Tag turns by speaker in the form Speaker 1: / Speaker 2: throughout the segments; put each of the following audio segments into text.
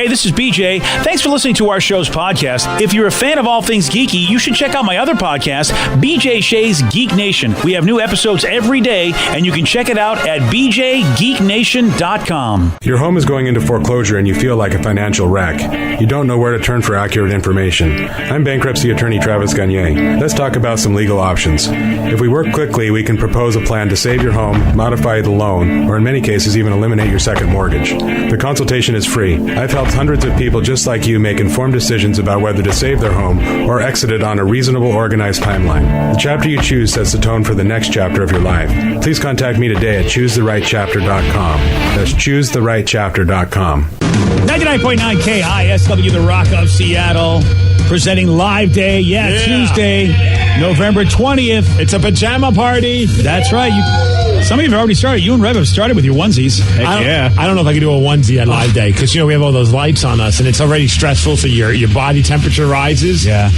Speaker 1: Hey, this is BJ. Thanks for listening to our show's podcast. If you're a fan of all things geeky, you should check out my other podcast, BJ Shea's Geek Nation. We have new episodes every day, and you can check it out at bjgeeknation.com.
Speaker 2: Your home is going into foreclosure and you feel like a financial wreck. You don't know where to turn for accurate information. I'm bankruptcy attorney Travis Gagne. Let's talk about some legal options. If we work quickly, we can propose a plan to save your home, modify the loan, or in many cases even eliminate your second mortgage. The consultation is free. I've helped hundreds of people just like you make informed decisions about whether to save their home or exit it on a reasonable, organized timeline. The chapter you choose sets the tone for the next chapter of your life. Please contact me today at choosetherightchapter.com. That's choosetherightchapter.com.
Speaker 1: 99.9 KISW, the Rock of Seattle, presenting Live Day. Yeah. Tuesday, November 20th.
Speaker 3: It's a pajama party.
Speaker 1: That's right. Some of you have already started. You and Rev have started with your onesies.
Speaker 3: I don't know if I can do a onesie on Live Day because, we have all those lights on us and it's already stressful, so your body temperature rises.
Speaker 1: Yeah.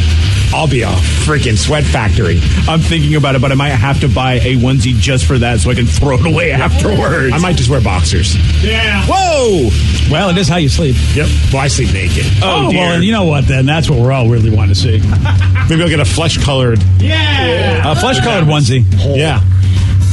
Speaker 3: I'll be a freaking sweat factory.
Speaker 4: I'm thinking about it, but I might have to buy a onesie just for that so I can throw it away afterwards.
Speaker 3: I might just wear boxers.
Speaker 1: Yeah.
Speaker 3: Whoa!
Speaker 1: Well, it is how you sleep.
Speaker 3: Yep. Well, I sleep naked.
Speaker 1: Oh well, and you know what, then? That's what we're all really wanting to see.
Speaker 3: Maybe I'll get a flesh-colored.
Speaker 1: A flesh-colored onesie.
Speaker 3: Yeah.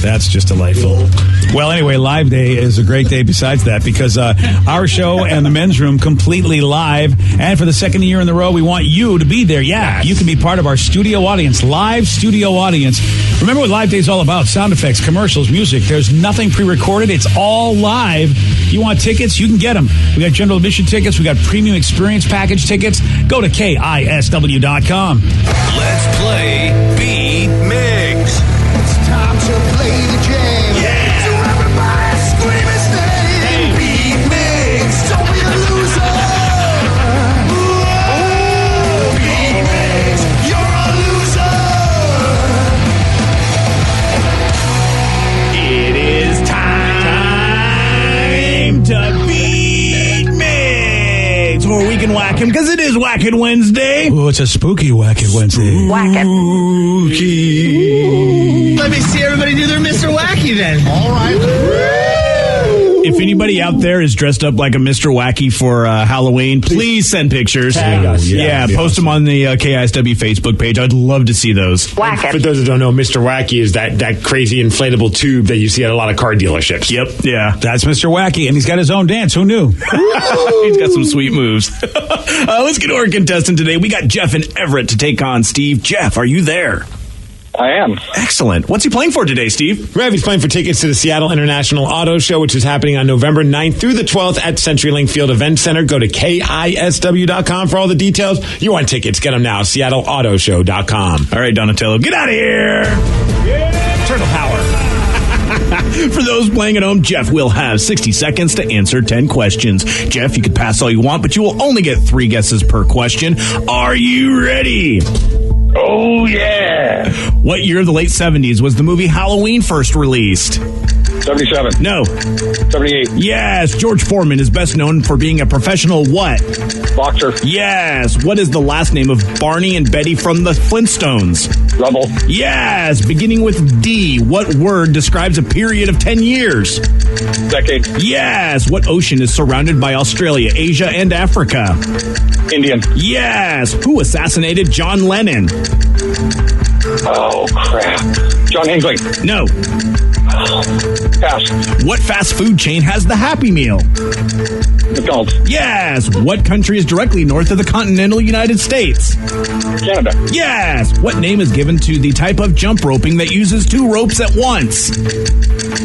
Speaker 1: That's just delightful. Well, anyway, Live Day is a great day besides that because our show and the men's room completely live. And for the second year in a row, we want you to be there. Yeah, yes. You can be part of our studio audience, live studio audience. Remember what Live Day is all about. Sound effects, commercials, music. There's nothing pre-recorded. It's all live. You want tickets? You can get them. We got general admission tickets. We got premium experience package tickets. Go to KISW.com.
Speaker 5: Let's play Beat Mix.
Speaker 6: Time to play the game. Yeah. So everybody scream his name. Hey. Beat Mix. Don't be a loser. Whoa. Beat Mix. You're a loser.
Speaker 1: It is time to Beat Mix. Or we can whack him because it is Whackin' Wednesday. Oh, it's a spooky Whackin' Wednesday.
Speaker 7: Whackin'.
Speaker 1: Spooky.
Speaker 8: Let me see everybody do their Mr. Wacky then. All right.
Speaker 4: If anybody out there is dressed up like a Mr. Wacky for Halloween, please send pictures.
Speaker 3: Tag us.
Speaker 4: Yeah, post them on the KISW Facebook page. I'd love to see those.
Speaker 7: Whack
Speaker 3: For
Speaker 7: it.
Speaker 3: those who don't know, Mr. Wacky is that crazy inflatable tube that you see at a lot of car dealerships.
Speaker 4: Yep, yeah.
Speaker 1: That's Mr. Wacky, and he's got his own dance. Who knew?
Speaker 4: He's got some sweet moves. Let's get to our contestant today. We got Jeff and Everett to take on Steve. Jeff, are you there?
Speaker 9: I am.
Speaker 4: Excellent. What's he playing for today, Steve?
Speaker 3: Rev, he's playing for tickets to the Seattle International Auto Show, which is happening on November 9th through the 12th at CenturyLink Field Event Center. Go to KISW.com for all the details. You want tickets, get them now. SeattleAutoShow.com.
Speaker 4: All right, Donatello, get out of here. Yeah. Turtle power. For those playing at home, Jeff will have 60 seconds to answer 10 questions. Jeff, you can pass all you want, but you will only get 3 guesses per question. Are you ready?
Speaker 9: Oh, yeah.
Speaker 4: What year of the late 70s was the movie Halloween first released?
Speaker 9: 77.
Speaker 4: No.
Speaker 9: 78.
Speaker 4: Yes. George Foreman is best known for being a professional what?
Speaker 9: Boxer.
Speaker 4: Yes. What is the last name of Barney and Betty from the Flintstones?
Speaker 9: Rubble.
Speaker 4: Yes. Beginning with D, what word describes a period of 10 years?
Speaker 9: Decade.
Speaker 4: Yes. What ocean is surrounded by Australia, Asia, and Africa?
Speaker 9: Indian.
Speaker 4: Yes. Who assassinated John Lennon?
Speaker 9: Oh, crap. John Hinckley.
Speaker 4: No.
Speaker 9: Pass.
Speaker 4: What fast food chain has the Happy Meal?
Speaker 9: McDonald's.
Speaker 4: Yes. What country is directly north of the continental United States?
Speaker 9: Canada.
Speaker 4: Yes. What name is given to the type of jump roping that uses 2 ropes at once?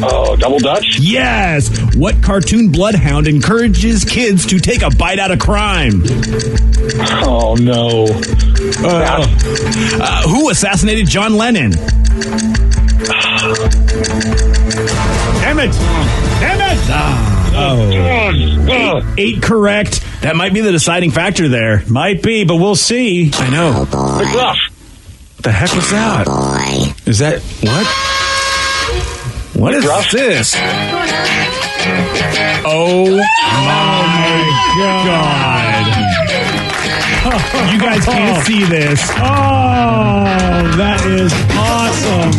Speaker 9: Oh, Double Dutch.
Speaker 4: Yes. What cartoon bloodhound encourages kids to take a bite out of crime?
Speaker 9: Oh, no.
Speaker 4: Who assassinated John Lennon?
Speaker 3: Damn it! Damn it!
Speaker 4: Eight correct. That might be the deciding factor there.
Speaker 1: Might be, but we'll see.
Speaker 4: I know.
Speaker 9: McGruff.
Speaker 4: What the heck was that?
Speaker 7: Boy.
Speaker 4: Is that what? What is this? Oh my God. You guys can't see this.
Speaker 1: Oh, that is awesome.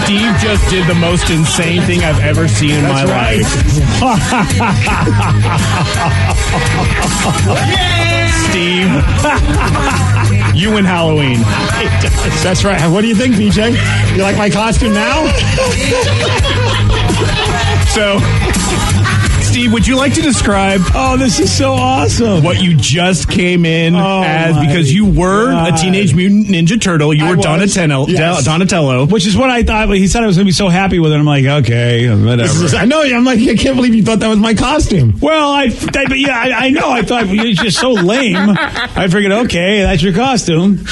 Speaker 4: Steve just did the most insane thing I've ever seen in my life. Steve, you win Halloween.
Speaker 3: That's right. What do you think, BJ? You like my costume now?
Speaker 4: So, Steve, would you like to describe
Speaker 1: this is so awesome.
Speaker 4: what you just came in as? Because you were a Teenage Mutant Ninja Turtle. You were Donatello.
Speaker 3: Yes.
Speaker 4: Donatello.
Speaker 1: Which is what I thought. He said I was going to be so happy with it. I'm like, okay, whatever.
Speaker 3: I know. I'm like, I can't believe you thought that was my costume.
Speaker 1: Well, I know. I thought you're just so lame. I figured, okay, that's your costume.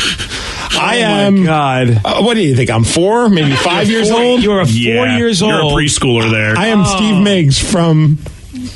Speaker 3: I am.
Speaker 1: My God.
Speaker 3: What do you think? I'm 4, maybe 5 years old?
Speaker 1: You're 4 years old.
Speaker 4: You're a preschooler there.
Speaker 3: I am Steve Miggs from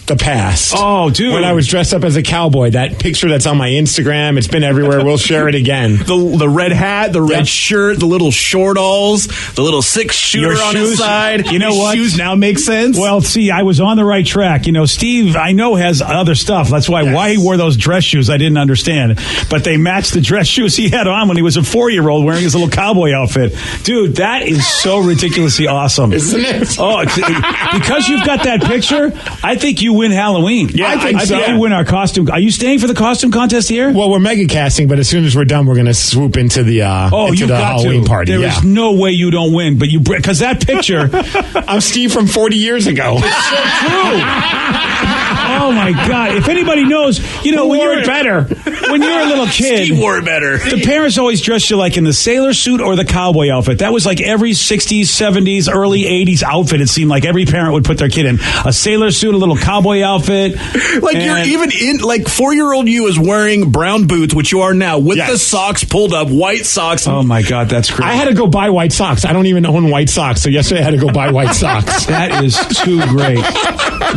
Speaker 3: the past.
Speaker 1: Oh, dude.
Speaker 3: When I was dressed up as a cowboy. That picture that's on my Instagram, it's been everywhere. We'll share it again.
Speaker 4: The red hat, the red shirt, the little shortalls, the little 6-shooter
Speaker 1: Your
Speaker 4: on his
Speaker 1: shoes,
Speaker 4: side.
Speaker 1: you know
Speaker 4: His
Speaker 1: what?
Speaker 4: shoes now make sense.
Speaker 1: Well, see, I was on the right track. You know, Steve, I know, has other stuff. That's why he wore those dress shoes, I didn't understand. But they matched the dress shoes he had on when he was a 4-year-old wearing his little cowboy outfit. Dude, that is so ridiculously awesome.
Speaker 3: Isn't it?
Speaker 1: Oh, because you've got that picture, I think you win Halloween.
Speaker 3: Yeah, I think so.
Speaker 1: you win our costume. Are you staying for the costume contest here?
Speaker 3: Well, we're mega casting, but as soon as we're done, we're going to swoop into the
Speaker 1: you've got
Speaker 3: Halloween
Speaker 1: to.
Speaker 3: party.
Speaker 1: There is no way you don't win, but because that picture,
Speaker 3: I'm Steve from 40 years ago.
Speaker 1: it's so true. Oh my God! If anybody knows, when you're when you're a little kid,
Speaker 4: Steve wore it better.
Speaker 1: the parents always dressed you like in the sailor suit or the cowboy outfit. That was like every 60s, 70s, early 80s outfit. It seemed like every parent would put their kid in a sailor suit, a little cowboy outfit.
Speaker 4: Like you're even in 4-year-old you is wearing brown boots, which you are now, with the socks pulled up, white socks.
Speaker 1: Oh my God, that's great.
Speaker 3: I had to go buy white socks. I don't even own white socks, so yesterday I had to go buy white socks.
Speaker 1: That is too great.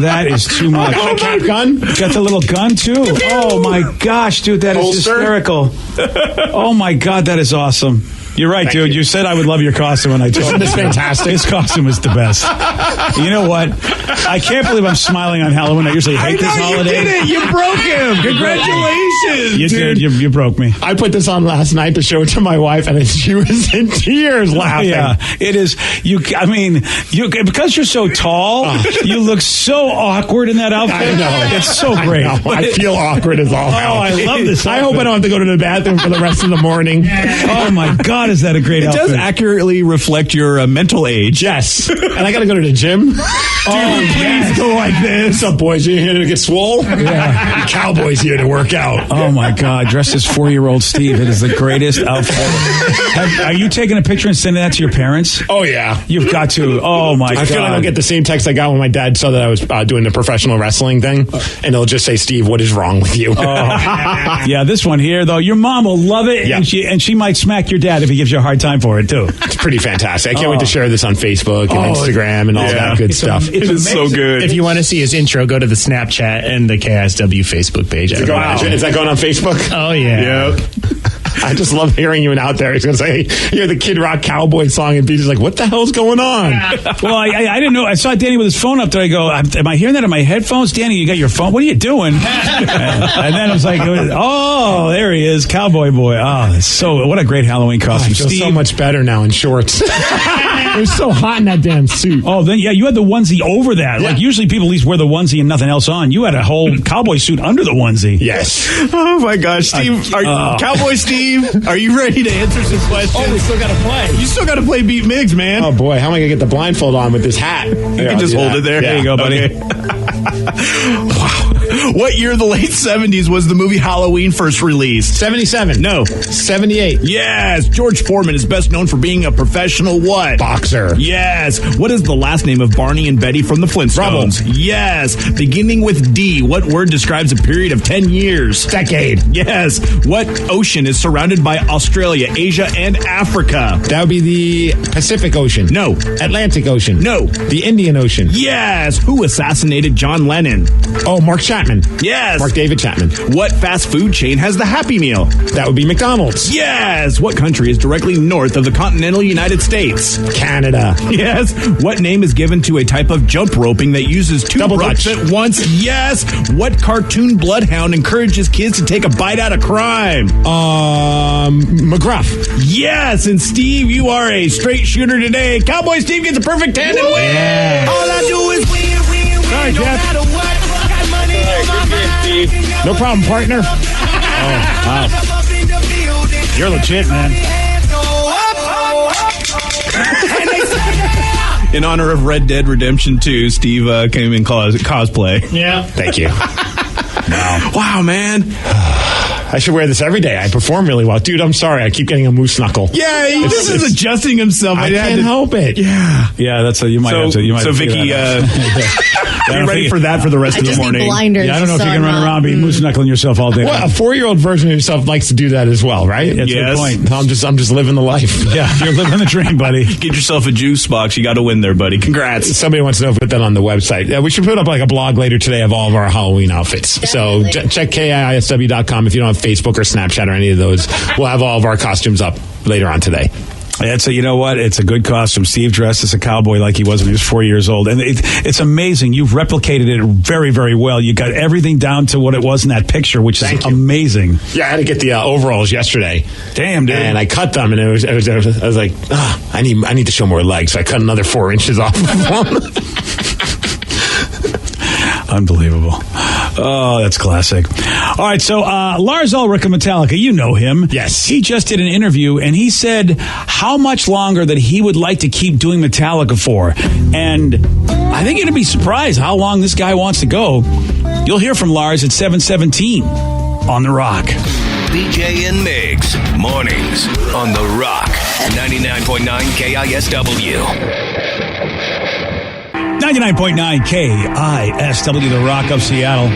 Speaker 1: That is too much.
Speaker 3: Gun?
Speaker 1: Got the little gun too. Oh my gosh, dude, that is hysterical. Oh my God, that is awesome. You're right, dude. You said I would love your costume, and I told you.
Speaker 3: Isn't this fantastic?
Speaker 1: His costume is the best. You know what? I can't believe I'm smiling on Halloween. I usually hate this holiday.
Speaker 4: You did it. You broke him. Congratulations.
Speaker 1: You did. You broke me.
Speaker 3: I put this on last night to show it to my wife, and she was in tears laughing.
Speaker 1: Yeah, it is. Because you're so tall, you look so awkward in that outfit.
Speaker 3: I know.
Speaker 1: It's so great.
Speaker 3: I feel awkward as all hell.
Speaker 1: I love this
Speaker 3: I hope I don't have to go to the bathroom for the rest of the morning.
Speaker 1: Oh my God, is that a great outfit?
Speaker 4: It does accurately reflect your mental age.
Speaker 3: Yes. And I got to go to the gym. Please go like this. What's up, boys? You here to get swole? Yeah. The Cowboys here to work out.
Speaker 1: Oh my God, dressed as 4-year-old Steve. It is the greatest outfit. Are you taking a picture and sending that to your parents?
Speaker 3: Oh, yeah.
Speaker 1: You've got to. Oh my God.
Speaker 3: I feel like I'll get the same text I got when my dad saw that I was doing the professional wrestling thing. And it'll just say, Steve, what is wrong with you?
Speaker 1: Yeah, this one here, though, your mom will love it.
Speaker 3: Yeah.
Speaker 1: And she might smack your dad if he gives you a hard time for it, too.
Speaker 3: It's pretty fantastic. I can't wait to share this on Facebook and Instagram and all that good stuff.
Speaker 4: It is so good.
Speaker 7: If you want to see his intro, go to the Snapchat and the KISW Facebook page.
Speaker 3: Is that going on Facebook?
Speaker 7: Oh, yeah.
Speaker 3: Yep. I just love hearing you out there. He's going to say, hear the Kid Rock Cowboy song, and Peter's like, what the hell's going on?
Speaker 1: Well, I didn't know. I saw Danny with his phone up there. I go, am I hearing that in my headphones? Danny, you got your phone? What are you doing? And then I was like, oh, there he is, Cowboy Boy. Oh, what a great Halloween costume.
Speaker 3: I feel
Speaker 1: Steve,
Speaker 3: so much better now in shorts. It was so hot in that damn suit.
Speaker 1: Oh, then you had the onesie over that. Yeah. Like usually people at least wear the onesie and nothing else on. You had a whole cowboy suit under the onesie.
Speaker 3: Yes.
Speaker 4: Oh my gosh, Steve! Cowboy Steve, are you ready to answer some questions?
Speaker 3: Oh, we still got to play.
Speaker 4: You still got to play Beat Migs, man.
Speaker 3: Oh boy, how am I gonna get the blindfold on with this hat?
Speaker 4: You can just hold it there.
Speaker 1: There you go, buddy.
Speaker 4: Okay. Wow. What year of the late 70s was the movie Halloween first released?
Speaker 3: 77.
Speaker 4: No.
Speaker 3: 78.
Speaker 4: Yes. George Foreman is best known for being a professional what?
Speaker 3: Boxer.
Speaker 4: Yes. What is the last name of Barney and Betty from the Flintstones?
Speaker 3: Rubble.
Speaker 4: Yes. Beginning with D, what word describes a period of 10 years?
Speaker 3: Decade.
Speaker 4: Yes. What ocean is surrounded by Australia, Asia, and Africa?
Speaker 3: That would be the Pacific Ocean.
Speaker 4: No.
Speaker 3: Atlantic Ocean.
Speaker 4: No.
Speaker 3: The Indian Ocean.
Speaker 4: Yes. Who assassinated John Lennon?
Speaker 3: Oh, Mark Chapman.
Speaker 4: Yes.
Speaker 3: Mark David Chapman.
Speaker 4: What fast food chain has the Happy Meal?
Speaker 3: That would be McDonald's.
Speaker 4: Yes. What country is directly north of the continental United States?
Speaker 3: Canada.
Speaker 4: Yes. What name is given to a type of jump roping that uses two
Speaker 3: Double
Speaker 4: ropes
Speaker 3: Dutch.
Speaker 4: at once? Yes. What cartoon bloodhound encourages kids to take a bite out of crime?
Speaker 3: McGruff.
Speaker 4: Yes. And Steve, you are a straight shooter today. Cowboy Steve gets a perfect 10 and wins.
Speaker 6: All I do is win, win, win.
Speaker 1: Sorry,
Speaker 6: no
Speaker 1: Jeff.
Speaker 6: matter what. Got money on my mind.
Speaker 3: No problem, partner.
Speaker 1: Oh, wow. You're legit, man.
Speaker 4: In honor of Red Dead Redemption 2, Steve came in cosplay.
Speaker 7: Yeah.
Speaker 3: Thank you.
Speaker 4: Wow, man.
Speaker 3: I should wear this every day. I perform really well. Dude, I'm sorry. I keep getting a moose knuckle.
Speaker 4: Yeah, he just is adjusting himself.
Speaker 3: I can't help it. Yeah.
Speaker 1: Yeah, that's you might have to. You might
Speaker 4: so
Speaker 1: have to
Speaker 4: Vicky,
Speaker 1: be
Speaker 4: ready for that for the rest
Speaker 10: I
Speaker 4: of the
Speaker 10: just need
Speaker 4: morning.
Speaker 10: blinders.
Speaker 1: Yeah, I don't know if
Speaker 10: so
Speaker 1: you can
Speaker 10: I'm
Speaker 1: run
Speaker 10: not-
Speaker 1: around being moose knuckling yourself all day.
Speaker 3: Well, a 4-year-old version of yourself likes to do that as well, right?
Speaker 1: That's a good
Speaker 4: Yes.
Speaker 1: point.
Speaker 3: I'm just living the life.
Speaker 1: Yeah, you're living the dream, buddy.
Speaker 4: Get yourself a juice box. You got to win there, buddy. Congrats.
Speaker 3: Somebody wants to know if we put that on the website. We should put up like a blog later today of all of our Halloween outfits. So check KISW.com if you don't have Facebook or Snapchat or any of those. We'll have all of our costumes up later on today.
Speaker 1: You know what? It's a good costume. Steve dressed as a cowboy like he was when he was 4 years old. And it's amazing. You've replicated it very, very well. You got everything down to what it was in that picture, which is amazing.
Speaker 3: Yeah, I had to get the overalls yesterday.
Speaker 1: Damn, dude.
Speaker 3: And I cut them, and I was like, I need to show more legs. So I cut another 4 inches off of them.
Speaker 1: Unbelievable. Oh, that's classic. All right, so Lars Ulrich of Metallica, you know him.
Speaker 3: Yes.
Speaker 1: He just did an interview, and he said how much longer that he would like to keep doing Metallica for. And I think you're going to be surprised how long this guy wants to go. You'll hear from Lars at 7:17 on The Rock.
Speaker 5: BJ and Migs, mornings on The Rock, 99.9 KISW.
Speaker 1: 99.9 KISW, The Rock of Seattle.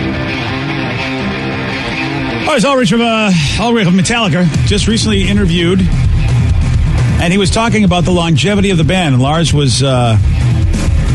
Speaker 1: Lars Ulrich of Metallica just recently interviewed, and he was talking about the longevity of the band. And Lars was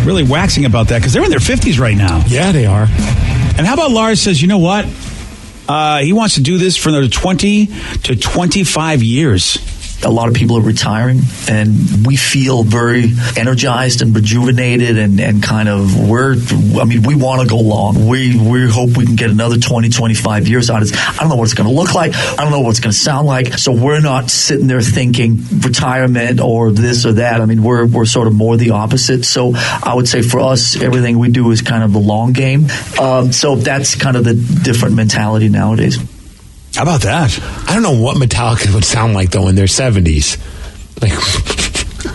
Speaker 1: really waxing about that because they're in their 50s right now.
Speaker 3: Yeah, they are.
Speaker 1: And how about Lars says, you know what? He wants to do this for another 20 to 25 years.
Speaker 11: A lot of people are retiring, and we feel very energized and rejuvenated, and kind of we want to go long. We hope we can get another 20, 25 years out of this. I don't know what it's going to look like. I don't know what it's going to sound like. So we're not sitting there thinking retirement or this or that. I mean, we're sort of more the opposite. So I would say for us, everything we do is kind of the long game. So that's kind of the different mentality nowadays.
Speaker 1: How about that?
Speaker 3: I don't know what Metallica would sound like, though, in their 70s.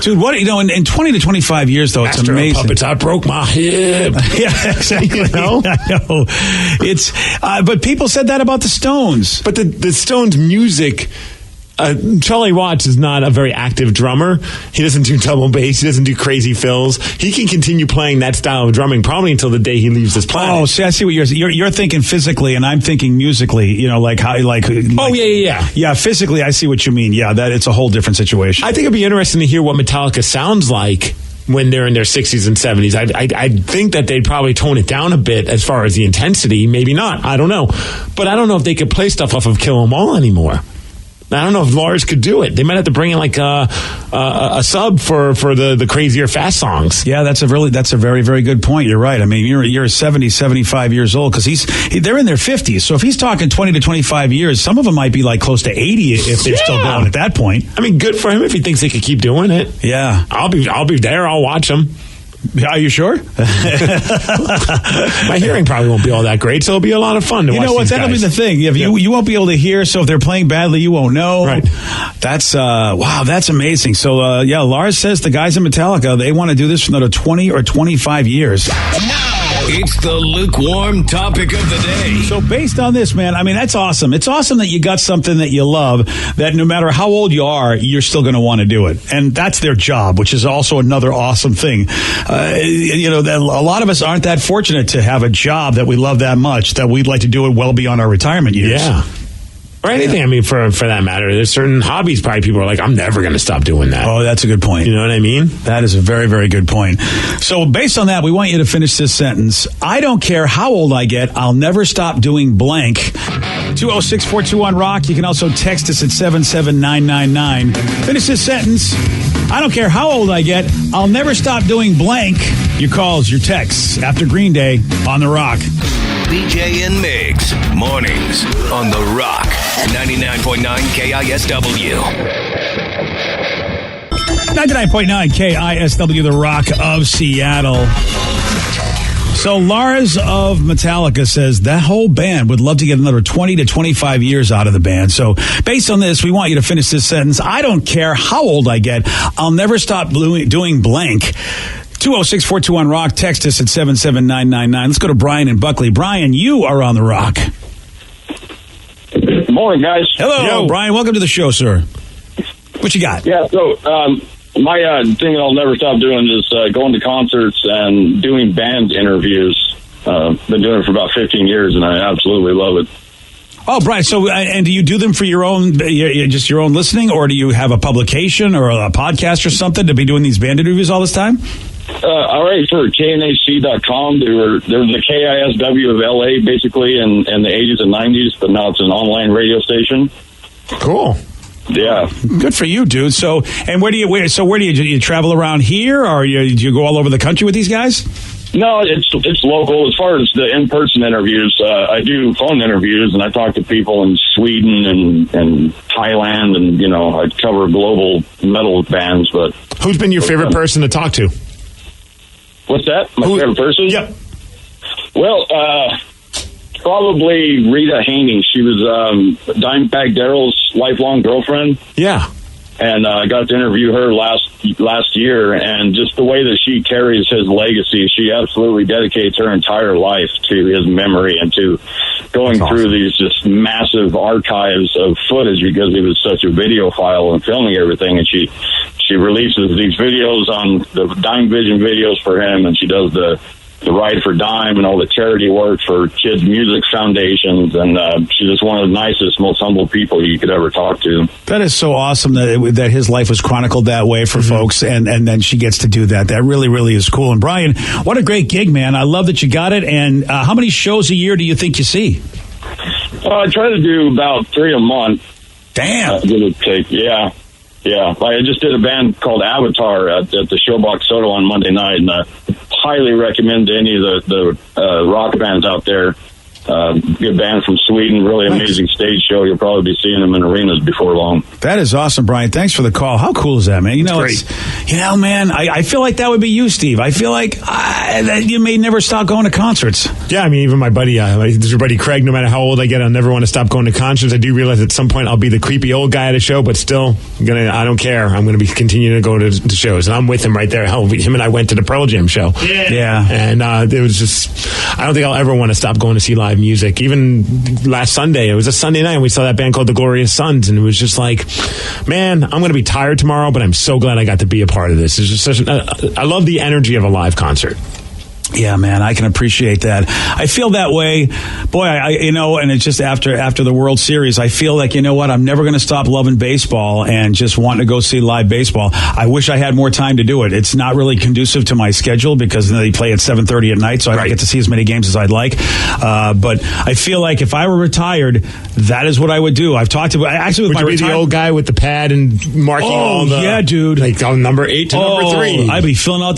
Speaker 1: Dude, what, in 20 to 25 years, though, it's
Speaker 3: Master
Speaker 1: amazing.
Speaker 3: of Puppets, I broke my hip.
Speaker 1: Yeah, exactly.
Speaker 3: You know?
Speaker 1: I know. It's, but people said that about the Stones.
Speaker 3: But the Stones' music... Charlie Watts is not a very active drummer. He doesn't do double bass. He doesn't do crazy fills. He can continue playing that style of drumming probably until the day he leaves this planet.
Speaker 1: Oh, see, I see what you're thinking physically, and I'm thinking musically. You know, yeah. Physically, I see what you mean. Yeah, that it's a whole different situation.
Speaker 3: I think it'd be interesting to hear what Metallica sounds like when they're in their 60s and 70s. I think that they'd probably tone it down a bit as far as the intensity. Maybe not. I don't know. But I don't know if they could play stuff off of Kill 'Em All anymore. I don't know if Lars could do it. They might have to bring in like a sub for the crazier fast songs.
Speaker 1: Yeah, that's a very, very good point. You're right. I mean, you're 70, 75 years old because they're in their 50s. So if he's talking 20 to 25 years, some of them might be like close to 80 if they're still going at that point.
Speaker 3: I mean, good for him if he thinks they could keep doing it.
Speaker 1: Yeah,
Speaker 3: I'll be there. I'll watch him.
Speaker 1: Are you sure?
Speaker 3: My hearing probably won't be all that great, so it'll be a lot of fun to watch.
Speaker 1: You know what? That'll be the thing. You won't be able to hear, so if they're playing badly, you won't know.
Speaker 3: Right.
Speaker 1: That's wow. That's amazing. So Lars says the guys in Metallica, they want to do this for another 20 or 25 years.
Speaker 5: It's the lukewarm topic of the day.
Speaker 1: So based on this, man, I mean, that's awesome. It's awesome that you got something that you love, that no matter how old you are, you're still going to want to do it. And that's their job, which is also another awesome thing. A lot of us aren't that fortunate to have a job that we love that much, that we'd like to do it well beyond our retirement years.
Speaker 3: Yeah. Or anything, I mean, for that matter. There's certain hobbies probably people are like, I'm never going to stop doing that.
Speaker 1: Oh, that's a good point.
Speaker 3: You know what I mean?
Speaker 1: That is a very, very good point. So based on that, we want you to finish this sentence. I don't care how old I get, I'll never stop doing blank. 206-421-ROCK. You can also text us at 77999. Finish this sentence. I don't care how old I get, I'll never stop doing blank. Your calls, your texts after Green Day on The Rock.
Speaker 5: BJ and Migs, mornings on The Rock, 99.9 KISW.
Speaker 1: 99.9 KISW, The Rock of Seattle. So Lars of Metallica says that whole band would love to get another 20 to 25 years out of the band. So based on this, we want you to finish this sentence. I don't care how old I get. I'll never stop doing blank. 206-421-ROCK. Text us at 77999. Let's go to Brian in Buckley. Brian, you are on the Rock.
Speaker 9: Good morning, guys.
Speaker 1: Hello, Brian. Welcome to the show, sir. What you got?
Speaker 9: Yeah, so my thing that I'll never stop doing is going to concerts and doing band interviews. Been doing it for about 15 years, and I absolutely love it.
Speaker 1: Oh, Brian, so, and do you do them for your own, just your own listening, or do you have a publication or a podcast or something to be doing these band interviews all this time?
Speaker 9: I write for KNHC.com. They were the KISW of LA, basically, in the 80s and 90s, but now it's an online radio station.
Speaker 3: Cool.
Speaker 9: Yeah.
Speaker 1: Good for you, dude. So, and where do you travel around here, or do you go all over the country with these guys?
Speaker 9: No, it's local. As far as the in-person interviews, I do phone interviews, and I talk to people in Sweden and Thailand, and, you know, I cover global metal bands. But
Speaker 3: who's been your favorite person to talk to?
Speaker 9: What's that? My favorite person?
Speaker 3: Yep.
Speaker 9: Well, probably Rita Haney. She was Dimebag Darrell's lifelong girlfriend.
Speaker 3: Yeah.
Speaker 9: And I got to interview her last year, and just the way that she carries his legacy, she absolutely dedicates her entire life to his memory and to going through these just massive archives of footage, because he was such a videophile and filming everything. And she releases these videos on the Dime Vision videos for him, and she does the Ride for Dime and all the charity work for kids' music foundations, and she's just one of the nicest, most humble people you could ever talk to.
Speaker 1: That is so awesome that his life was chronicled that way for folks, and then she gets to do that. That really, really is cool. And Brian, what a great gig, man. I love that you got it. And how many shows a year do you think you see?
Speaker 9: I try to do about 3 a month.
Speaker 1: Damn.
Speaker 9: Give or take, yeah. I just did a band called Avatar at the Showbox Soto on Monday night, and I highly recommend to any of the rock bands out there. Good band from Sweden, really amazing stage show. You'll probably be seeing them in arenas before long.
Speaker 1: That is awesome, Brian. Thanks for the call. How cool is that, man? You know, man, I feel like that would be you, Steve. I feel like that you may never stop going to concerts.
Speaker 3: Yeah, I mean, even my buddy, there's your buddy Craig, no matter how old I get, I'll never want to stop going to concerts. I do realize at some point I'll be the creepy old guy at a show, but still, I don't care. I'm going to be continuing to go to shows, and I'm with him right there. Hell, him and I went to the Pearl Jam show.
Speaker 1: Yeah.
Speaker 3: And it was just, I don't think I'll ever want to stop going to see live music. Even last Sunday, it was a Sunday night, and we saw that band called the Glorious Sons, and it was just like, man, I'm going to be tired tomorrow, but I'm so glad I got to be a part of this. It's just I love the energy of a live concert.
Speaker 1: Yeah, man, I can appreciate that. I feel that way. Boy, and it's just after the World Series, I feel like, you know what, I'm never going to stop loving baseball and just wanting to go see live baseball. I wish I had more time to do it. It's not really conducive to my schedule because they play at 7:30 at night, so I don't get to see as many games as I'd like. But I feel like if I were retired, that is what I would do. I've talked about, actually, with
Speaker 3: would
Speaker 1: my
Speaker 3: you be the old guy with the pad and marking all the...
Speaker 1: yeah, dude.
Speaker 3: Like number 8 to number 3.
Speaker 1: I'd be filling out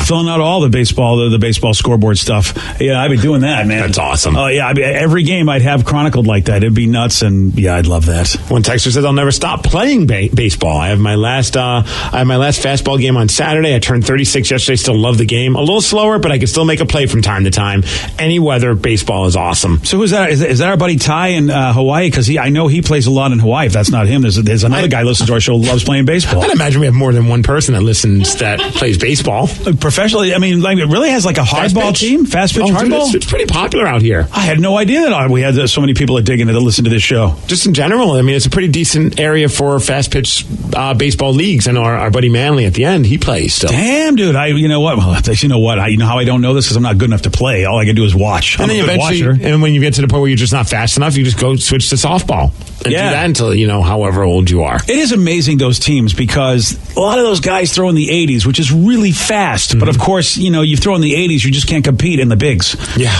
Speaker 1: filling out all the baseball scoreboard stuff. Yeah, I'd be doing that, man.
Speaker 3: That's awesome.
Speaker 1: Oh, yeah. Every game I'd have chronicled like that. It'd be nuts, and yeah, I'd love that.
Speaker 3: One texter says, I'll never stop playing baseball. I have my last fastball game on Saturday. I turned 36 yesterday. Still love the game. A little slower, but I can still make a play from time to time. Any weather, baseball is awesome.
Speaker 1: So who's that? Is that our buddy Ty in Hawaii? Because I know he plays a lot in Hawaii. If that's not him, there's another guy who listens to our show who loves playing baseball.
Speaker 3: I'd imagine we have more than one person that listens that plays baseball.
Speaker 1: Professionally, I mean, like, it really has like a hardball team? Fast pitch hardball?
Speaker 3: It's pretty popular out here.
Speaker 1: I had no idea that we had so many people that dig into to listen to this show.
Speaker 3: Just in general, I mean, it's a pretty decent area for fast pitch baseball leagues. And our buddy Manley at the end, he plays still.
Speaker 1: Damn, dude. You know what? You know how I don't know this? Because I'm not good enough to play. All I can do is watch.
Speaker 3: And then eventually, and when you get to the point where you're just not fast enough, you just go switch to softball. And do that until, however old you are. It
Speaker 1: is amazing, those teams, because a lot of those guys throw in the 80s, which is really fast. Mm-hmm. But of course, you throw in the 80s, you just can't compete in the bigs.
Speaker 3: Yeah.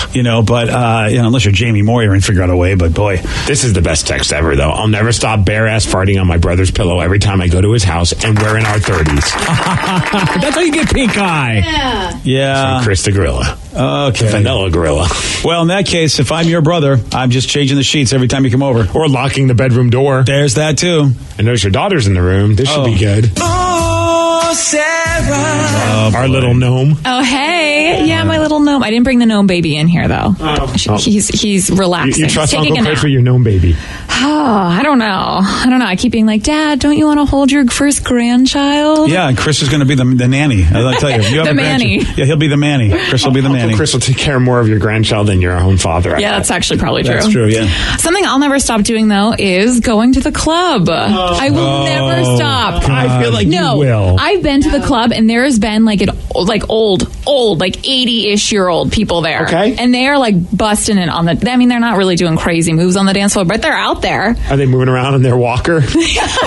Speaker 1: But unless you're Jamie Moyer and figure out a way, but boy.
Speaker 3: This is the best text ever, though. I'll never stop bare-ass farting on my brother's pillow every time I go to his house, and we're in our 30s.
Speaker 1: That's how you get pink eye. Yeah.
Speaker 3: From Chris the Gorilla.
Speaker 1: Okay.
Speaker 3: Vanilla Gorilla.
Speaker 1: Well, in that case, if I'm your brother, I'm just changing the sheets every time you come over.
Speaker 3: Or locking the bedroom door.
Speaker 1: There's that, too.
Speaker 3: And notice your daughter's in the room. This should be good.
Speaker 6: Oh, Sarah.
Speaker 3: Our little gnome.
Speaker 10: Oh, hey. Hi. Yeah, my little gnome. I didn't bring the gnome baby in here, though. He's relaxing.
Speaker 3: You trust
Speaker 10: He's taking
Speaker 3: Uncle
Speaker 10: a
Speaker 3: Chris
Speaker 10: nap.
Speaker 3: with your gnome baby?
Speaker 10: Oh, I don't know. I keep being like, Dad, don't you want to hold your first grandchild?
Speaker 1: Yeah, and Chris is going to be the nanny. I'll tell you. You have
Speaker 10: The
Speaker 1: a
Speaker 10: manny.
Speaker 1: grandchild. Yeah, he'll be the manny. Chris will be the manny.
Speaker 3: Chris will take care more of your grandchild than your own father.
Speaker 10: Yeah, that's actually probably true.
Speaker 1: That's true, yeah.
Speaker 10: Something I'll never stop doing, though, is going to the club. I will never stop.
Speaker 3: I feel like you will.
Speaker 10: I've been to the club, and there has been like old, like 80-ish-year-old people there.
Speaker 3: Okay.
Speaker 10: And they are like busting it on the. I mean, they're not really doing crazy moves on the dance floor, but they're out there.
Speaker 3: Are they moving around in their walker?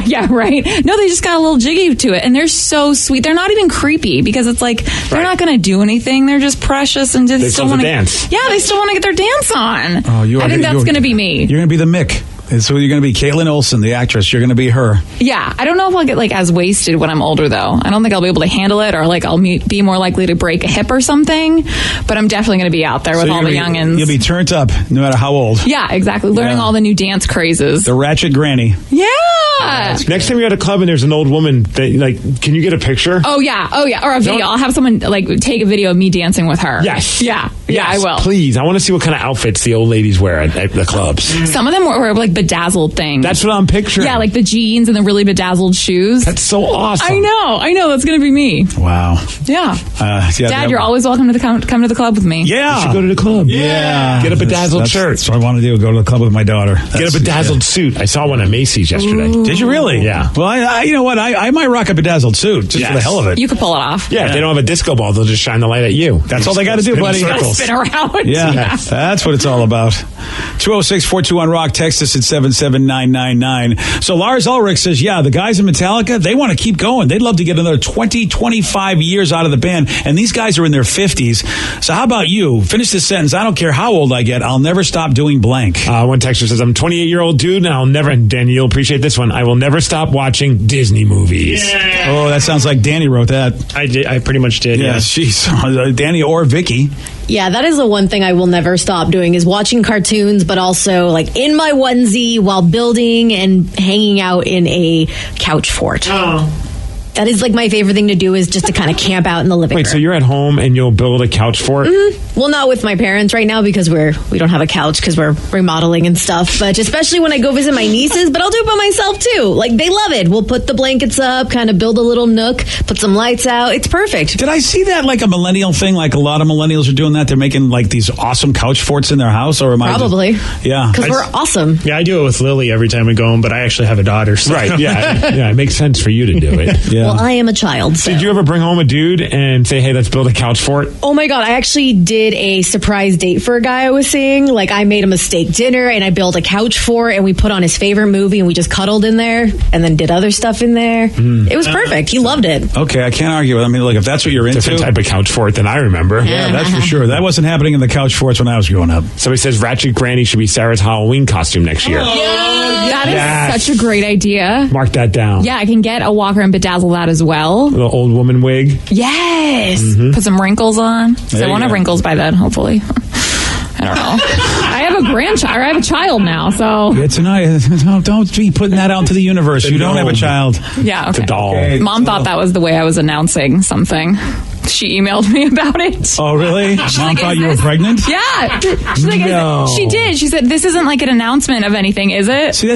Speaker 10: Yeah, right. No, they just got a little jiggy to it, and they're so sweet. They're not even creepy because it's like they're not going to do anything. They're just precious and just
Speaker 3: They
Speaker 10: still
Speaker 3: still
Speaker 10: want to
Speaker 3: dance.
Speaker 10: Yeah, they still want to get their dance on.
Speaker 1: Oh,
Speaker 10: I think that's going to be me.
Speaker 1: You're going to be the Mick. And so you're going to be Caitlin Olsen, the actress. You're going to be her.
Speaker 10: Yeah, I don't know if I'll get like as wasted when I'm older, though. I don't think I'll be able to handle it, or like I'll be more likely to break a hip or something. But I'm definitely going to be out there with all the youngins.
Speaker 1: You'll be turned up no matter how old.
Speaker 10: Yeah, exactly. Learning all the new dance crazes.
Speaker 1: The ratchet granny.
Speaker 10: Yeah.
Speaker 3: Next time you're at a club and there's an old woman, that, can you get a picture?
Speaker 10: Oh yeah, or a video. I'll have someone like take a video of me dancing with her.
Speaker 3: Yes.
Speaker 10: Yeah, I will.
Speaker 3: Please, I want to see what kind of outfits the old ladies wear at the clubs.
Speaker 10: Some of them were like bedazzled things.
Speaker 3: That's what I'm picturing.
Speaker 10: Yeah, like the jeans and the really bedazzled shoes.
Speaker 3: That's so awesome.
Speaker 10: I know. That's going to be me.
Speaker 1: Wow.
Speaker 10: Yeah.
Speaker 1: Yeah,
Speaker 10: Dad, you're always welcome to come to the club with me.
Speaker 1: Yeah.
Speaker 3: You should go to the club.
Speaker 1: Yeah.
Speaker 3: Get a bedazzled shirt.
Speaker 1: That's what I want to do. Go to the club with my daughter.
Speaker 3: Get a bedazzled suit. I saw one at Macy's yesterday.
Speaker 10: Ooh.
Speaker 1: Did you really?
Speaker 3: Yeah.
Speaker 1: Well, I you know what? I might rock a bedazzled suit just for the hell of it.
Speaker 10: You could pull it off.
Speaker 3: Yeah, if they don't have a disco ball, they'll just shine the light at you.
Speaker 1: That's all they got to do, buddy.
Speaker 10: Spin around.
Speaker 1: Yeah, that's what it's all about. 206-421-ROCK. Text us at 77999. So Lars Ulrich says, yeah, the guys in Metallica, they want to keep going. They'd love to get another 20, 25 years out of the band. And these guys are in their 50s. So how about you? Finish this sentence. I don't care how old I get. I'll never stop doing blank.
Speaker 3: One texter says, I'm a 28-year-old dude, and I'll never, and Danny, you'll appreciate this one, I will never stop watching Disney movies.
Speaker 1: Yeah. Oh, that sounds like Danny wrote that.
Speaker 7: I did. I pretty much did.
Speaker 1: Yeah, jeez. Danny or Vicky.
Speaker 12: Yeah, that is the one thing I will never stop doing is watching cartoons, but also like in my onesie while building and hanging out in a couch fort.
Speaker 7: Oh.
Speaker 12: That is like my favorite thing to do is just to kind of camp out in the living room.
Speaker 3: Wait, so you're at home and you'll build a couch fort?
Speaker 12: Mm-hmm. Well, not with my parents right now because we don't have a couch because we're remodeling and stuff. But especially when I go visit my nieces, but I'll do it by myself too. Like they love it. We'll put the blankets up, kind of build a little nook, put some lights out. It's perfect.
Speaker 1: Did I see that like a millennial thing? Like a lot of millennials are doing that. They're making like these awesome couch forts in their house, or am I
Speaker 12: probably?
Speaker 1: Yeah,
Speaker 12: because we're awesome.
Speaker 7: Yeah, I do it with Lily every time we go home, but I actually have a daughter. So.
Speaker 3: Right? Yeah, it makes sense for you to do it.
Speaker 1: Yeah.
Speaker 12: Well, I am a child. So.
Speaker 3: Did you ever bring home a dude and say, hey, let's build a couch fort?
Speaker 12: Oh my God, I actually did a surprise date for a guy I was seeing. Like I made him a steak dinner and I built a couch fort and we put on his favorite movie and we just cuddled in there and then did other stuff in there. It was perfect. He loved it.
Speaker 1: Okay, I can't argue with it. I mean, look, if that's what you're into.
Speaker 3: Different type of couch fort than I remember.
Speaker 1: Yeah, that's for sure. That wasn't happening in the couch forts when I was growing up.
Speaker 3: Somebody says Ratchet Granny should be Sarah's Halloween costume next year.
Speaker 10: That is such a great idea.
Speaker 3: Mark that down.
Speaker 10: Yeah, I can get a walker and bedazzle that as well.
Speaker 3: The old woman wig.
Speaker 10: Yes. Put some wrinkles on. So I won't have wrinkles by then, hopefully. I don't know. I have a grandchild. I have a child now, so.
Speaker 1: Yeah, tonight. Don't be putting that out into the universe. You don't have a child.
Speaker 10: Yeah, okay.
Speaker 3: It's a doll.
Speaker 1: Okay.
Speaker 10: Mom thought that was the way I was announcing something. She emailed me about it.
Speaker 1: Oh, really? Mom thought you were pregnant?
Speaker 10: Yeah. She's like,
Speaker 1: No.
Speaker 10: she did. She said, this isn't like an announcement of anything, is it?
Speaker 1: See,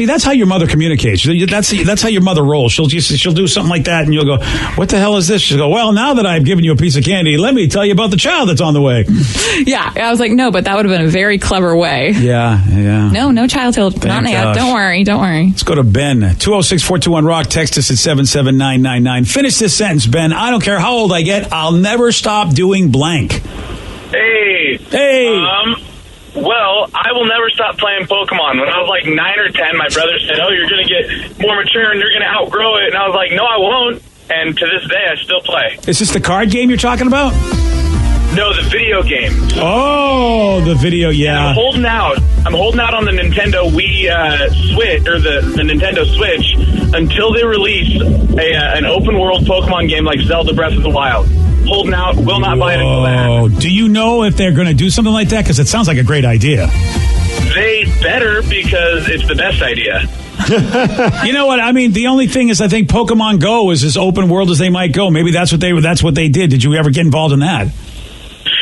Speaker 1: that's how your mother communicates. That's how your mother rolls. She'll do something like that, and you'll go, "What the hell is this?" She'll go, "Well, now that I've given you a piece of candy, let me tell you about the child that's on the way."
Speaker 10: Yeah. I was like, no, but that would have been a very clever way.
Speaker 1: Yeah.
Speaker 10: No childhood. Not yet.
Speaker 1: gosh.
Speaker 10: Don't worry.
Speaker 1: Let's go to Ben. 206-421-ROCK. Text us at 77999. Finish this sentence, Ben. I don't care how old I get. I'll never stop doing blank.
Speaker 13: Hey. Well, I will never stop playing Pokemon. When I was like 9 or 10, my brother said, "Oh, you're going to get more mature and you're going to outgrow it." And I was like, "No, I won't." And to this day, I still play.
Speaker 1: Is this the card game you're talking about?
Speaker 13: No, the video game.
Speaker 1: Oh, the video, yeah.
Speaker 13: I'm holding out on the Nintendo Wii Switch, or the Nintendo Switch, until they release an open world Pokemon game like Zelda Breath of the Wild. Holding out, will not buy it until that.
Speaker 1: Do you know if they're going to do something like that? Because it sounds like a great idea.
Speaker 13: They better, because it's the best idea.
Speaker 1: You know what? I mean, the only thing is, I think Pokemon Go is as open world as they might go. Maybe that's what they did. Did you ever get involved in that?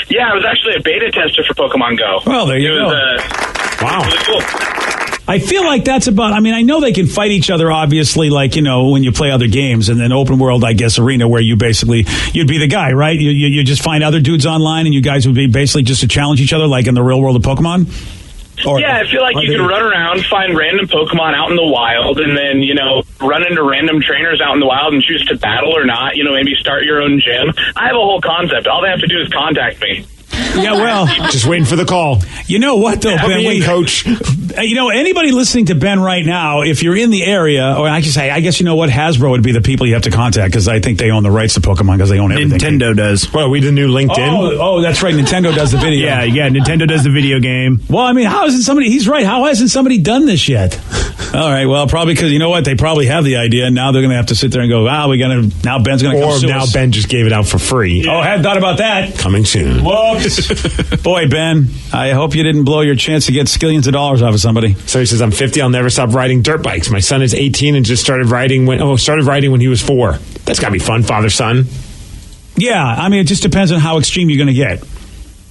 Speaker 13: Yeah, I was actually a beta tester for Pokemon Go.
Speaker 1: Well, there you go.
Speaker 13: Wow. Really cool.
Speaker 1: I feel like that's about, I mean, I know they can fight each other, obviously, like, you know, when you play other games, and then open world, I guess, arena, where you basically, you'd be the guy, right? You just find other dudes online, and you guys would be basically just to challenge each other, like in the real world of Pokemon?
Speaker 13: Yeah, I feel like you could run around, find random Pokemon out in the wild, and then, you know, run into random trainers out in the wild and choose to battle or not, you know, maybe start your own gym. I have a whole concept. All they have to do is contact me.
Speaker 1: Yeah, well,
Speaker 3: just waiting for the call.
Speaker 1: You know what, though, Ben?
Speaker 3: Coach.
Speaker 1: You know, anybody listening to Ben right now, if you're in the area, or I guess you know what, Hasbro would be the people you have to contact, because I think they own the rights to Pokemon, because they own everything.
Speaker 4: Nintendo does.
Speaker 3: Well, we the new LinkedIn?
Speaker 1: Oh, that's right. Nintendo does the video.
Speaker 4: Yeah, Nintendo does the video game.
Speaker 1: Well, I mean, how hasn't somebody, he's right, how hasn't somebody done this yet? All right, well, probably because, you know what, they probably have the idea, and now they're going to have to sit there and go, now Ben's going to come
Speaker 3: Or
Speaker 1: sue
Speaker 3: now
Speaker 1: us.
Speaker 3: Ben just gave it out for free.
Speaker 1: Oh, I hadn't thought about that.
Speaker 3: Coming soon.
Speaker 1: Whoops. Boy, Ben, I hope you didn't blow your chance to get skillions of dollars off of somebody.
Speaker 3: So he says, I'm 50, I'll never stop riding dirt bikes. My son is 18 and just started riding when he was 4. That's got to be fun, father-son.
Speaker 1: Yeah, I mean, it just depends on how extreme you're going to get.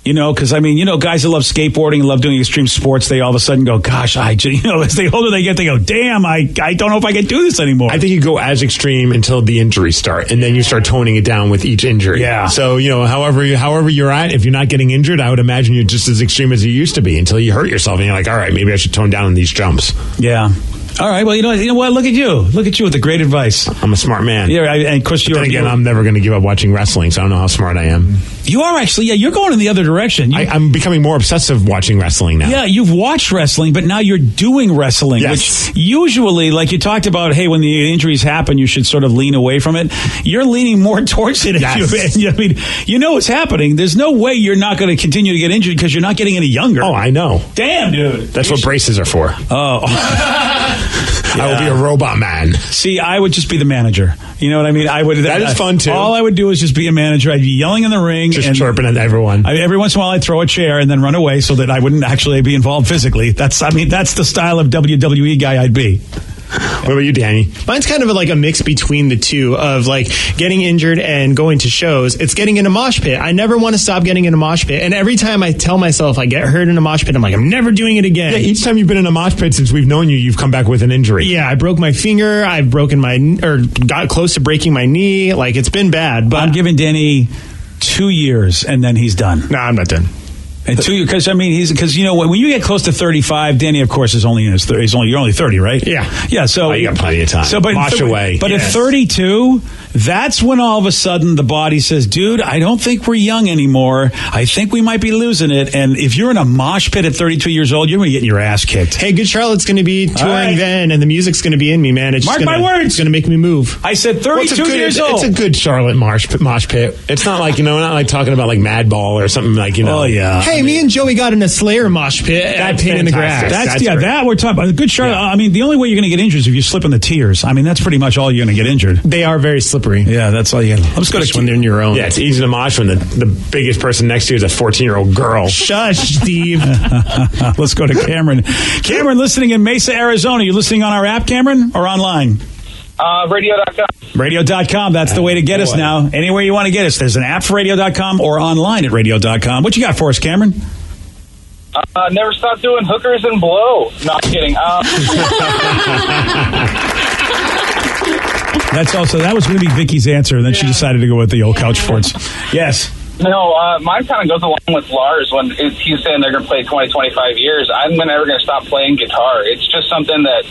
Speaker 1: You know, because, I mean, you know, guys that love skateboarding and love doing extreme sports, they all of a sudden go, gosh, you know, as the older they get, they go, damn, I don't know if I can do this anymore.
Speaker 3: I think you go as extreme until the injuries start, and then you start toning it down with each injury.
Speaker 1: Yeah.
Speaker 3: So, you know, however you're at, if you're not getting injured, I would imagine you're just as extreme as you used to be until you hurt yourself, and you're like, all right, maybe I should tone down on these jumps.
Speaker 1: Yeah. All right. Well, you know what? Look at you. Look at you with the great advice.
Speaker 3: I'm a smart man.
Speaker 1: Yeah. And of course,
Speaker 3: I'm never going to give up watching wrestling, so I don't know how smart I am.
Speaker 1: You are actually. Yeah, you're going in the other direction.
Speaker 3: I'm becoming more obsessive watching wrestling now.
Speaker 1: Yeah, you've watched wrestling, but now you're doing wrestling,
Speaker 3: yes.
Speaker 1: Which usually, like you talked about, hey, when the injuries happen, you should sort of lean away from it. You're leaning more towards it.
Speaker 3: Yes.
Speaker 1: I mean, you know what's happening. There's no way you're not going to continue to get injured because you're not getting any younger.
Speaker 3: Oh, I know.
Speaker 1: Damn, dude.
Speaker 3: That's what braces are for.
Speaker 1: Oh.
Speaker 3: Yeah. I will be a robot man.
Speaker 1: See, I would just be the manager. You know what I mean?
Speaker 3: That is fun, too.
Speaker 1: All I would do is just be a manager. I'd be yelling in the ring.
Speaker 3: Just chirping at everyone.
Speaker 1: Every once in a while, I'd throw a chair and then run away so that I wouldn't actually be involved physically. That's the style of WWE guy I'd be.
Speaker 3: What about you, Danny?
Speaker 7: Mine's kind of like a mix between the two of like getting injured and going to shows. It's getting in a mosh pit. I never want to stop getting in a mosh pit. And every time I tell myself I get hurt in a mosh pit, I'm like, I'm never doing it again.
Speaker 3: Yeah, each time you've been in a mosh pit since we've known you, you've come back with an injury.
Speaker 7: Yeah, I broke my finger. I've got close to breaking my knee. Like, it's been bad. But
Speaker 1: I'm giving Danny 2 years and then he's done.
Speaker 7: No, I'm not done.
Speaker 1: And 2 years, because I mean, because you know when you get close to 35, Danny, of course, is only in his 30s. You're only 30, right?
Speaker 7: Yeah.
Speaker 1: So
Speaker 3: you got plenty of time.
Speaker 1: So, but
Speaker 3: wash away.
Speaker 1: But at 32, that's when all of a sudden the body says, "Dude, I don't think we're young anymore. I think we might be losing it." And if you're in a mosh pit at 32 years old, you're going to get your ass kicked.
Speaker 7: Hey, Good Charlotte's going to be touring then, and the music's going to be in me, man.
Speaker 1: Mark my words.
Speaker 7: It's going to make me move.
Speaker 1: I said 32 years old.
Speaker 3: It's a good Charlotte mosh pit. It's not like not like talking about like Madball or something like
Speaker 1: Oh yeah.
Speaker 7: Hey, me and Joey got in a Slayer mosh pit at Pain in the Grass.
Speaker 1: That's that we're talking about. Good Charlotte. Yeah. I mean, the only way you're going to get injured is if you slip in the tears. I mean, that's pretty much all you're going to get injured.
Speaker 7: They are very slippery.
Speaker 1: Yeah, that's all you get. Let's go to
Speaker 7: when they're in your own.
Speaker 3: Yeah, it's easy to mosh when the biggest person next to you is a 14-year-old girl.
Speaker 7: Shush, Steve.
Speaker 1: Let's go to Cameron. Cameron, listening in Mesa, Arizona. You listening on our app, Cameron, or online?
Speaker 13: Radio.com.
Speaker 1: Radio.com. That's the way to get us now. Anywhere you want to get us. There's an app for radio.com or online at radio.com. What you got for us, Cameron?
Speaker 13: Never stop doing hookers and blow. No, I'm kidding.
Speaker 1: That was going to be Vicky's answer, and then she decided to go with the old couch forts. Yes.
Speaker 13: No, mine kind of goes along with Lars when he's saying they're going to play 20, 25 years. I'm never going to stop playing guitar. It's just something that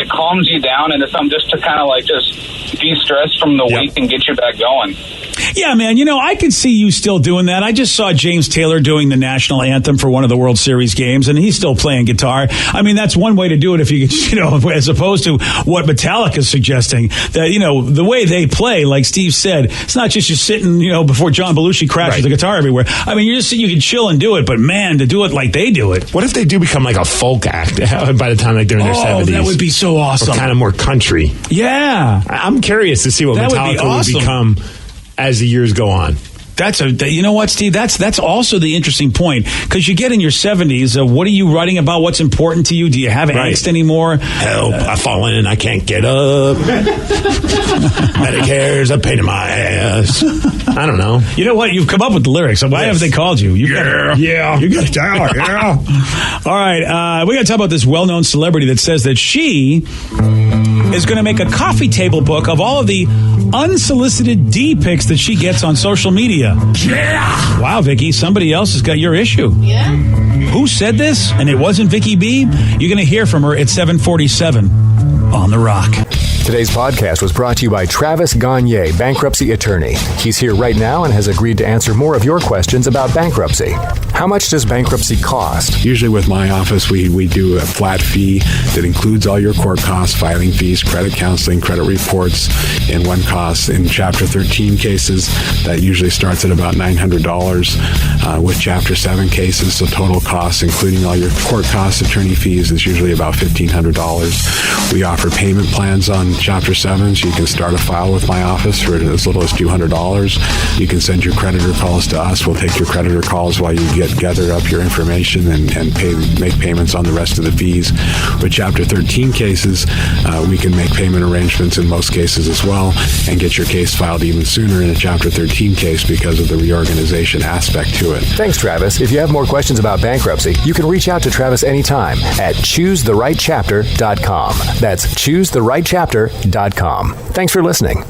Speaker 13: calms you down, and it's something just to kind of like just de-stress from the week and get you back going.
Speaker 1: Yeah, man. You know, I could see you still doing that. I just saw James Taylor doing the national anthem for one of the World Series games, and he's still playing guitar. I mean, that's one way to do it if you could, as opposed to what Metallica's suggesting. That, the way they play, like Steve said, it's not just you sitting, before John Belushi crashes the guitar everywhere. I mean, you can chill and do it, but man, to do it like they do it.
Speaker 3: What if they do become like a folk act by the time they're in their 70s?
Speaker 1: That would be so awesome.
Speaker 3: Or kind of more country.
Speaker 1: Yeah.
Speaker 3: I'm curious to see what Metallica would become as the years go on.
Speaker 1: You know what, Steve? That's also the interesting point, because you get in your 70s. What are you writing about? What's important to you? Do you have angst anymore?
Speaker 3: Help! I've fallen and I can't get up. Medicare's a pain in my ass. I don't know.
Speaker 1: You know what? You've come up with the lyrics. Why have they called you? You got to tell. Yeah. All right, we got to talk about this well-known celebrity that says that she is going to make a coffee table book of all of the unsolicited D pics that she gets on social media. Yeah. Wow, Vicky, somebody else has got your issue.
Speaker 12: Yeah.
Speaker 1: Who said this? And it wasn't Vicky B. You're going to hear from her at 7:47 on The Rock.
Speaker 14: Today's podcast was brought to you by Travis Gagne, bankruptcy attorney. He's here right now and has agreed to answer more of your questions about bankruptcy. How much does bankruptcy cost?
Speaker 2: Usually with my office, we do a flat fee that includes all your court costs, filing fees, credit counseling, credit reports, and one cost. In Chapter 13 cases, that usually starts at about $900. With Chapter 7 cases, the total cost, including all your court costs, attorney fees, is usually about $1,500. We offer payment plans on Chapter 7, so you can start a file with my office for as little as $200. You can send your creditor calls to us. We'll take your creditor calls while you gather up your information and make payments on the rest of the fees. With Chapter 13 cases, we can make payment arrangements in most cases as well and get your case filed even sooner in a Chapter 13 case because of the reorganization aspect to it.
Speaker 14: Thanks, Travis. If you have more questions about bankruptcy, you can reach out to Travis anytime at choosetherightchapter.com. That's choosetherightchapter.com. Thanks for listening.